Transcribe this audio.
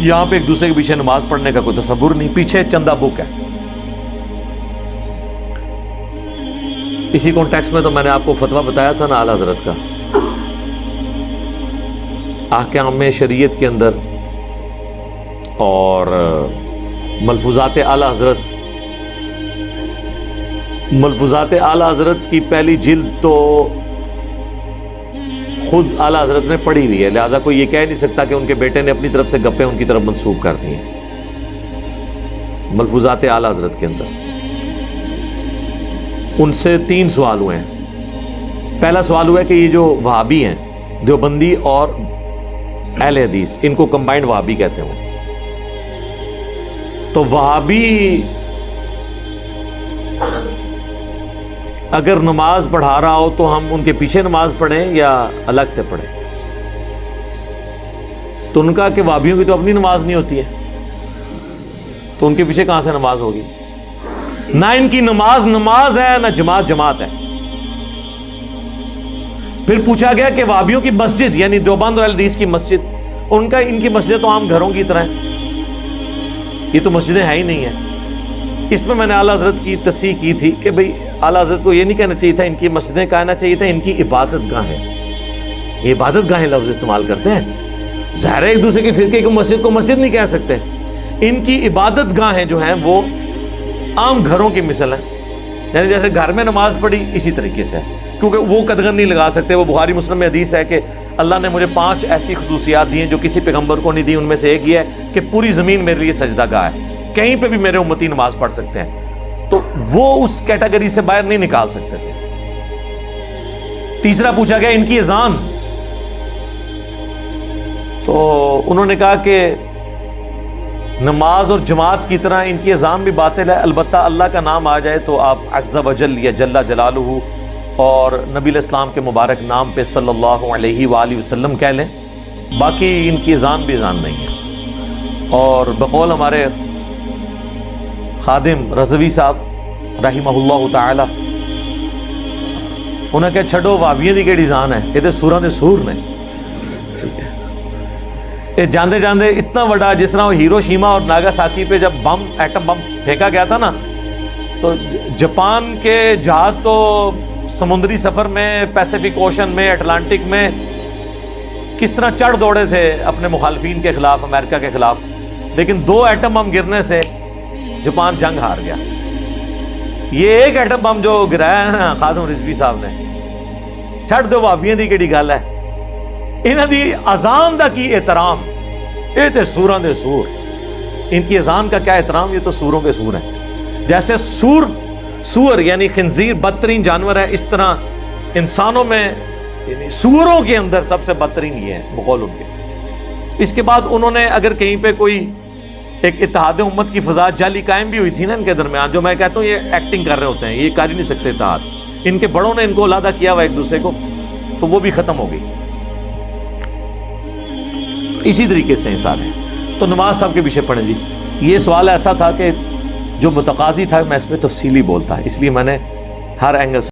یہاں پہ ایک دوسرے کے پیچھے نماز پڑھنے کا کوئی تصور نہیں، پیچھے چندہ بک ہے۔ اسی کانٹیکسٹ میں تو میں نے آپ کو فتویٰ بتایا تھا نا اعلیٰ حضرت کا، احکام شریعت کے اندر اور ملفوظات اعلیٰ حضرت کی پہلی جلد تو خود اعلیٰ حضرت نے پڑھی ہوئی ہے، لہذا کوئی یہ کہہ نہیں سکتا کہ ان کے بیٹے نے اپنی طرف سے گپیں ان کی طرف منسوب کر دی ہیں۔ ملفوظات اعلیٰ حضرت کے اندر ان سے 3 سوال ہوئے ہیں۔ پہلا سوال ہوا ہے کہ یہ جو وہابی ہیں، دیوبندی اور اہل حدیث، ان کو کمبائنڈ وہابی کہتے ہیں، تو وہابی اگر نماز پڑھا رہا ہو تو ہم ان کے پیچھے نماز پڑھیں یا الگ سے پڑھیں؟ تو ان کا کہ وہابیوں کی تو اپنی نماز نہیں ہوتی ہے، تو ان کے پیچھے کہاں سے نماز ہوگی؟ نہ ان کی نماز ہے، نہ جماعت ہے۔ پھر پوچھا گیا کہ وہابیوں کی مسجد یعنی دیوبند اور اہل حدیث کی مسجد، ان کی مسجد تو عام گھروں کی طرح ہیں، یہ تو مسجدیں ہیں ہی نہیں ہیں۔ اس میں نے اعلیٰ حضرت کی تصحیح کی تھی کہ بھئی اعلیٰ حضرت کو یہ نہیں کہنا چاہیے تھا ان کی مسجدیں، کہنا چاہیے تھا ان کی عبادت گاہیں۔ یہ عبادت گاہیں لفظ استعمال کرتے ہیں، ظاہر ہے ایک دوسرے کے فرقے کی مسجد کو مسجد نہیں کہہ سکتے۔ ان کی عبادت گاہیں جو ہیں وہ عام گھروں کی مثل ہیں، یعنی جیسے گھر میں نماز پڑھی اسی طریقے سے ہے، کیونکہ وہ قدغن نہیں لگا سکتے۔ وہ بخاری مسلم میں حدیث ہے کہ اللہ نے مجھے 5 ایسی خصوصیات دی ہیں جو کسی پیغمبر کو نہیں دی، ان میں سے ایک یہ ہے کہ پوری زمین میرے لیے سجدہ گاہ ہے، کہیں پہ بھی میرے امتی نماز پڑھ سکتے ہیں، تو وہ اس کیٹیگری سے باہر نہیں نکال سکتے تھے۔ تیسرا پوچھا گیا ان کی اذان، تو انہوں نے کہا کہ نماز اور جماعت کی طرح ان کی اذان بھی باطل ہے، البتہ اللہ کا نام آ جائے تو آپ عز و جل یا جل جلالہ اور نبی علیہ السلام کے مبارک نام پہ صلی اللہ علیہ وآلہ وسلم کہہ لیں، باقی ان کی اذان بھی اذان نہیں ہے۔ اور بقول ہمارے خادم رضوی صاحب رحمہ اللہ تعالی، انہیں کہا چھڑو وابیاں دی کیڑی اذان ہے، یہ تو سوراں دے سور نے، ٹھیک ہے۔ یہ جاندے جاندے اتنا بڑا، جس طرح ہیروشیما اور ناگاساکی پہ جب ایٹم بم پھینکا گیا تھا نا، تو جاپان کے جہاز تو سمندری سفر میں پیسیفک اوشن میں اٹلانٹک میں کس طرح چڑھ دوڑے تھے اپنے مخالفین کے خلاف، امریکہ کے خلاف، لیکن 2 ایٹم بم گرنے سے جاپان جنگ ہار گیا۔ یہ ایک ایٹم بم جو گرایا ہے نا خادم رضوی صاحب نے، چھڑ دو وابیاں دی کیڑی گل ہے، انہاں دی اذان دا کی احترام، یہ تے سوراں دے سور، ان کی اذان کا کیا احترام، یہ تو سوروں کے سور ہیں۔ جیسے سور یعنی خنزیر بدترین جانور ہے، اس طرح انسانوں میں یعنی سوروں کے اندر سب سے بدترین یہ ہیں بقول ان کے۔ اس کے بعد انہوں نے اگر کہیں پہ کوئی ایک اتحاد امت کی فضا جعلی قائم بھی ہوئی تھی نا ان کے درمیان، جو میں کہتا ہوں یہ ایکٹنگ کر رہے ہوتے ہیں، یہ کر ہی نہیں سکتے اتحاد، ان کے بڑوں نے ان کو علیحدہ کیا ہوا ایک دوسرے کو، تو وہ بھی ختم ہو گئی۔ اسی طریقے سے انسان ہے تو نماز سب کے پیچھے پڑھیں جی۔ یہ سوال ایسا تھا کہ جو متقاضی تھا میں اس پہ تفصیلی بولتا، اس لیے میں نے ہر اینگل